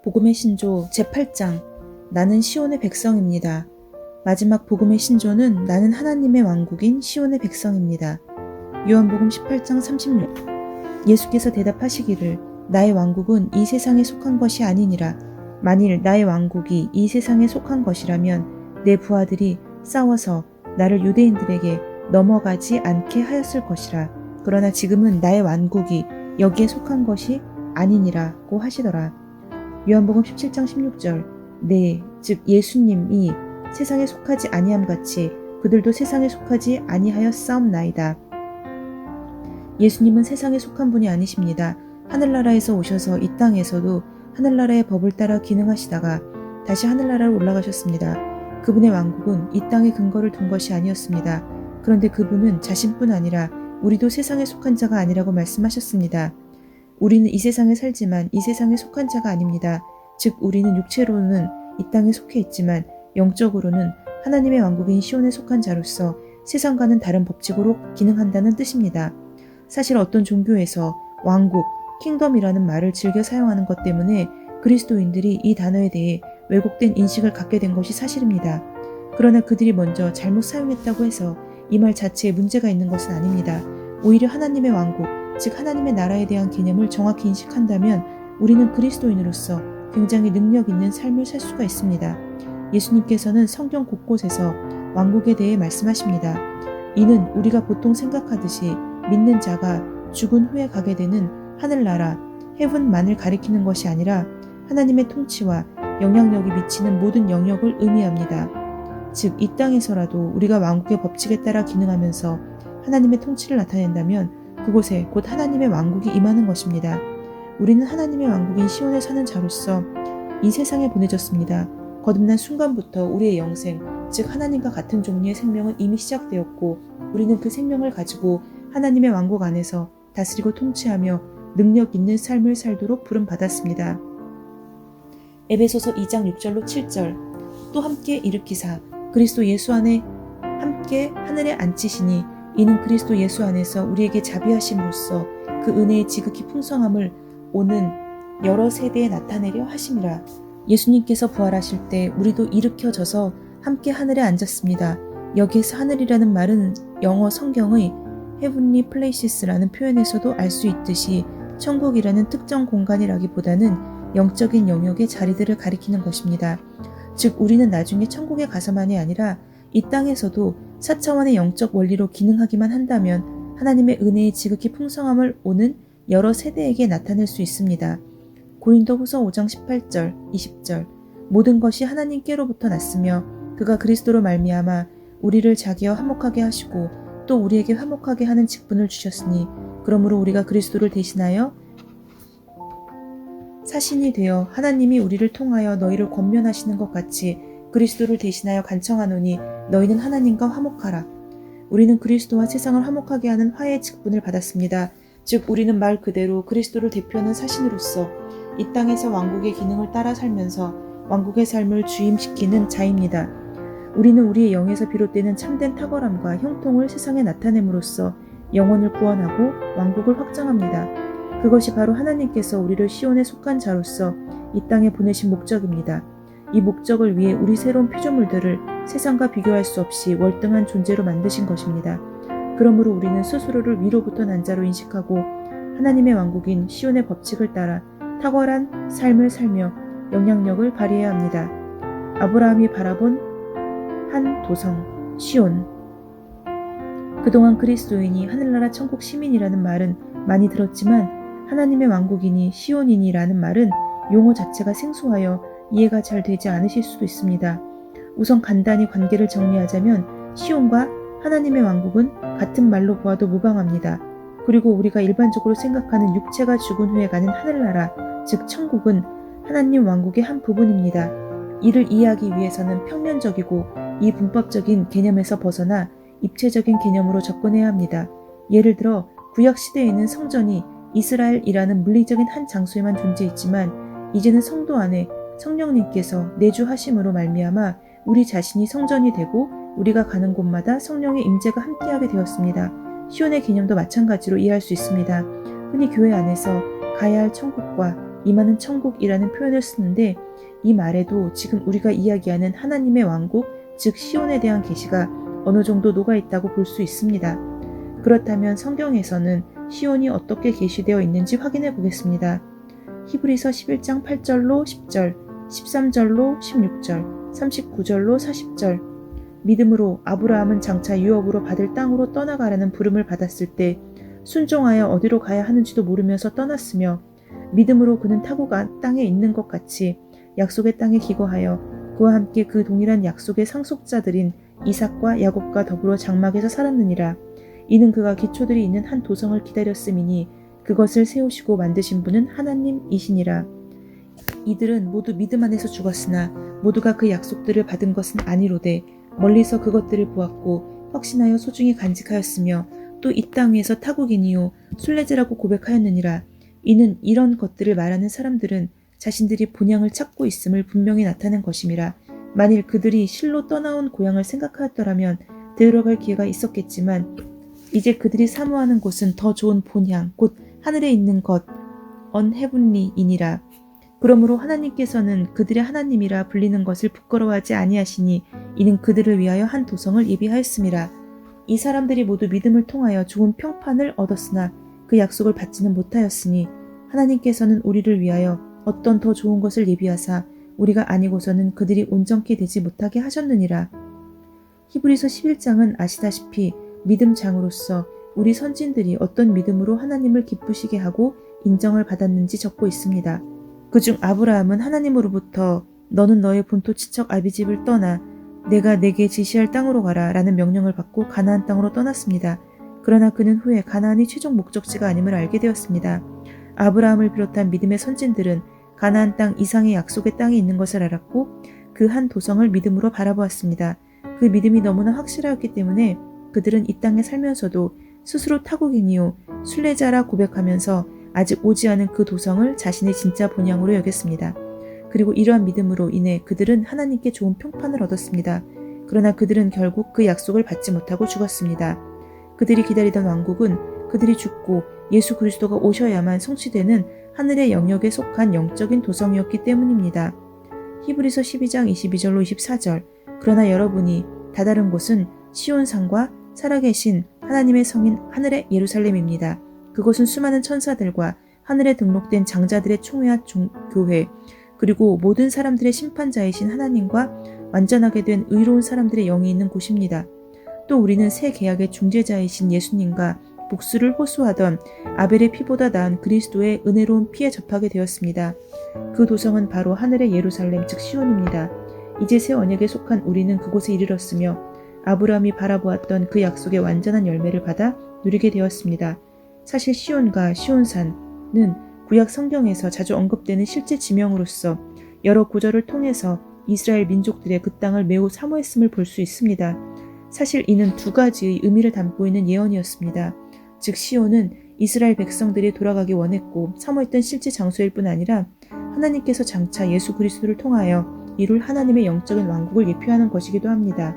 복음의 신조 제8장 나는 시온의 백성입니다. 마지막 복음의 신조는 나는 하나님의 왕국인 시온의 백성입니다. 요한복음 18장 36 예수께서 대답하시기를 나의 왕국은 이 세상에 속한 것이 아니니라. 만일 나의 왕국이 이 세상에 속한 것이라면 내 부하들이 싸워서 나를 유대인들에게 넘어가지 않게 하였을 것이라. 그러나 지금은 나의 왕국이 여기에 속한 것이 아니니라고 하시더라. 요한복음 17장 16절 네, 즉 예수님이 세상에 속하지 아니함같이 그들도 세상에 속하지 아니하였사옵나이다. 예수님은 세상에 속한 분이 아니십니다. 하늘나라에서 오셔서 이 땅에서도 하늘나라의 법을 따라 기능하시다가 다시 하늘나라로 올라가셨습니다. 그분의 왕국은 이 땅에 근거를 둔 것이 아니었습니다. 그런데 그분은 자신뿐 아니라 우리도 세상에 속한 자가 아니라고 말씀하셨습니다. 우리는 이 세상에 살지만 이 세상에 속한 자가 아닙니다. 즉 우리는 육체로는 이 땅에 속해 있지만 영적으로는 하나님의 왕국인 시온에 속한 자로서 세상과는 다른 법칙으로 기능한다는 뜻입니다. 사실 어떤 종교에서 왕국, 킹덤이라는 말을 즐겨 사용하는 것 때문에 그리스도인들이 이 단어에 대해 왜곡된 인식을 갖게 된 것이 사실입니다. 그러나 그들이 먼저 잘못 사용했다고 해서 이 말 자체에 문제가 있는 것은 아닙니다. 오히려 하나님의 왕국, 즉 하나님의 나라에 대한 개념을 정확히 인식한다면 우리는 그리스도인으로서 굉장히 능력 있는 삶을 살 수가 있습니다. 예수님께서는 성경 곳곳에서 왕국에 대해 말씀하십니다. 이는 우리가 보통 생각하듯이 믿는 자가 죽은 후에 가게 되는 하늘나라, 헤븐만을 가리키는 것이 아니라 하나님의 통치와 영향력이 미치는 모든 영역을 의미합니다. 즉 이 땅에서라도 우리가 왕국의 법칙에 따라 기능하면서 하나님의 통치를 나타낸다면 그곳에 곧 하나님의 왕국이 임하는 것입니다. 우리는 하나님의 왕국인 시온에 사는 자로서 이 세상에 보내졌습니다. 거듭난 순간부터 우리의 영생, 즉 하나님과 같은 종류의 생명은 이미 시작되었고 우리는 그 생명을 가지고 하나님의 왕국 안에서 다스리고 통치하며 능력 있는 삶을 살도록 부름받았습니다. 에베소서 2장 6절로 7절 또 함께 일으키사 그리스도 예수 안에 함께 하늘에 앉히시니 이는 그리스도 예수 안에서 우리에게 자비하심으로써 그 은혜의 지극히 풍성함을 오는 여러 세대에 나타내려 하심이라. 예수님께서 부활하실 때 우리도 일으켜져서 함께 하늘에 앉았습니다. 여기에서 하늘이라는 말은 영어 성경의 heavenly places라는 표현에서도 알 수 있듯이 천국이라는 특정 공간이라기보다는 영적인 영역의 자리들을 가리키는 것입니다. 즉 우리는 나중에 천국에 가서만이 아니라 이 땅에서도 4차원의 영적 원리로 기능하기만 한다면 하나님의 은혜의 지극히 풍성함을 오는 여러 세대에게 나타낼 수 있습니다. 고린도후서 5장 18절, 20절 모든 것이 하나님께로부터 났으며 그가 그리스도로 말미암아 우리를 자기와 화목하게 하시고 또 우리에게 화목하게 하는 직분을 주셨으니 그러므로 우리가 그리스도를 대신하여 사신이 되어 하나님이 우리를 통하여 너희를 권면하시는 것 같이 그리스도를 대신하여 간청하노니 너희는 하나님과 화목하라. 우리는 그리스도와 세상을 화목하게 하는 화해의 직분을 받았습니다. 즉 우리는 말 그대로 그리스도를 대표하는 사신으로서 이 땅에서 왕국의 기능을 따라 살면서 왕국의 삶을 주임시키는 자입니다. 우리는 우리의 영에서 비롯되는 참된 탁월함과 형통을 세상에 나타냄으로써 영혼을 구원하고 왕국을 확장합니다. 그것이 바로 하나님께서 우리를 시온에 속한 자로서 이 땅에 보내신 목적입니다. 이 목적을 위해 우리 새로운 피조물들을 세상과 비교할 수 없이 월등한 존재로 만드신 것입니다. 그러므로 우리는 스스로를 위로부터 난 자로 인식하고 하나님의 왕국인 시온의 법칙을 따라 탁월한 삶을 살며 영향력을 발휘해야 합니다. 아브라함이 바라본 한 도성, 시온. 그동안 그리스도인이 하늘나라 천국 시민이라는 말은 많이 들었지만 하나님의 왕국이니 시온이니라는 말은 용어 자체가 생소하여 이해가 잘 되지 않으실 수도 있습니다. 우선 간단히 관계를 정리하자면 시온과 하나님의 왕국은 같은 말로 보아도 무방합니다. 그리고 우리가 일반적으로 생각하는 육체가 죽은 후에 가는 하늘나라, 즉 천국은 하나님 왕국의 한 부분입니다. 이를 이해하기 위해서는 평면적이고 이 분법적인 개념에서 벗어나 입체적인 개념으로 접근해야 합니다. 예를 들어 구약 시대에는 성전이 이스라엘이라는 물리적인 한 장소에만 존재했지만 이제는 성도 안에 성령님께서 내주하심으로 말미암아 우리 자신이 성전이 되고 우리가 가는 곳마다 성령의 임재가 함께하게 되었습니다. 시온의 개념도 마찬가지로 이해할 수 있습니다. 흔히 교회 안에서 가야 할 천국과 임하는 천국이라는 표현을 쓰는데 이 말에도 지금 우리가 이야기하는 하나님의 왕국, 즉 시온에 대한 계시가 어느 정도 녹아있다고 볼 수 있습니다. 그렇다면 성경에서는 시온이 어떻게 계시되어 있는지 확인해 보겠습니다. 히브리서 11장 8절로 10절, 13절로 16절, 39절로 40절. 믿음으로 아브라함은 장차 유업으로 받을 땅으로 떠나가라는 부름을 받았을 때 순종하여 어디로 가야 하는지도 모르면서 떠났으며 믿음으로 그는 타고 간 땅에 있는 것 같이 약속의 땅에 기거하여 그와 함께 그 동일한 약속의 상속자들인 이삭과 야곱과 더불어 장막에서 살았느니라. 이는 그가 기초들이 있는 한 도성을 기다렸음이니 그것을 세우시고 만드신 분은 하나님이시니라. 이들은 모두 믿음 안에서 죽었으나 모두가 그 약속들을 받은 것은 아니로되 멀리서 그것들을 보았고 확신하여 소중히 간직하였으며 또 이 땅 위에서 타국이니요 순례자라고 고백하였느니라. 이는 이런 것들을 말하는 사람들은 자신들이 본향을 찾고 있음을 분명히 나타낸 것임이라. 만일 그들이 실로 떠나온 고향을 생각하였더라면 되돌아갈 기회가 있었겠지만 이제 그들이 사모하는 곳은 더 좋은 본향, 곧 하늘에 있는 것, 언헤븐리이니라. 그러므로 하나님께서는 그들의 하나님이라 불리는 것을 부끄러워하지 아니하시니 이는 그들을 위하여 한 도성을 예비하였음이라. 이 사람들이 모두 믿음을 통하여 좋은 평판을 얻었으나 그 약속을 받지는 못하였으니 하나님께서는 우리를 위하여 어떤 더 좋은 것을 예비하사 우리가 아니고서는 그들이 온전케 되지 못하게 하셨느니라. 히브리서 11장은 아시다시피 믿음장으로서 우리 선진들이 어떤 믿음으로 하나님을 기쁘시게 하고 인정을 받았는지 적고 있습니다. 그중 아브라함은 하나님으로부터 너는 너의 본토 친척 아비집을 떠나 내가 내게 지시할 땅으로 가라 라는 명령을 받고 가나안 땅으로 떠났습니다. 그러나 그는 후에 가나안이 최종 목적지가 아님을 알게 되었습니다. 아브라함을 비롯한 믿음의 선진들은 가나안 땅 이상의 약속의 땅에 있는 것을 알았고 그 한 도성을 믿음으로 바라보았습니다. 그 믿음이 너무나 확실하였기 때문에 그들은 이 땅에 살면서도 스스로 타국인이요 순례자라 고백하면서 아직 오지 않은 그 도성을 자신의 진짜 본향으로 여겼습니다. 그리고 이러한 믿음으로 인해 그들은 하나님께 좋은 평판을 얻었습니다. 그러나 그들은 결국 그 약속을 받지 못하고 죽었습니다. 그들이 기다리던 왕국은 그들이 죽고 예수 그리스도가 오셔야만 성취되는 하늘의 영역에 속한 영적인 도성이었기 때문입니다. 히브리서 12장 22절로 24절. 그러나 여러분이 다다른 곳은 시온산과 살아계신 하나님의 성인 하늘의 예루살렘입니다. 그곳은 수많은 천사들과 하늘에 등록된 장자들의 총회와 교회, 그리고 모든 사람들의 심판자이신 하나님과 완전하게 된 의로운 사람들의 영이 있는 곳입니다. 또 우리는 새 계약의 중재자이신 예수님과 복수를 호소하던 아벨의 피보다 나은 그리스도의 은혜로운 피에 접하게 되었습니다. 그 도성은 바로 하늘의 예루살렘 즉 시온입니다. 이제 새 언약에 속한 우리는 그곳에 이르렀으며 아브라함이 바라보았던 그 약속의 완전한 열매를 받아 누리게 되었습니다. 사실 시온과 시온산은 구약 성경에서 자주 언급되는 실제 지명으로서 여러 구절을 통해서 이스라엘 민족들의 그 땅을 매우 사모했음을 볼 수 있습니다. 사실 이는 두 가지의 의미를 담고 있는 예언이었습니다. 즉 시온은 이스라엘 백성들이 돌아가기 원했고 사모했던 실제 장소일 뿐 아니라 하나님께서 장차 예수 그리스도를 통하여 이룰 하나님의 영적인 왕국을 예표하는 것이기도 합니다.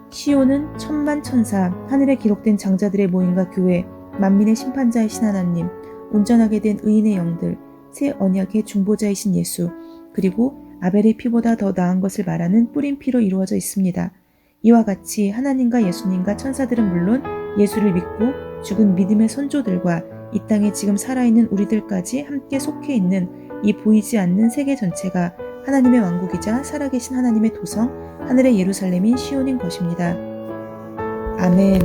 시온은 천만 천사, 하늘에 기록된 장자들의 모임과 교회, 만민의 심판자이신 하나님, 온전하게 된 의인의 영들, 새 언약의 중보자이신 예수, 그리고 아벨의 피보다 더 나은 것을 말하는 뿌린 피로 이루어져 있습니다. 이와 같이 하나님과 예수님과 천사들은 물론 예수를 믿고 죽은 믿음의 선조들과 이 땅에 지금 살아있는 우리들까지 함께 속해 있는 이 보이지 않는 세계 전체가 하나님의 왕국이자 살아계신 하나님의 도성, 하늘의 예루살렘인 시온인 것입니다. 아멘.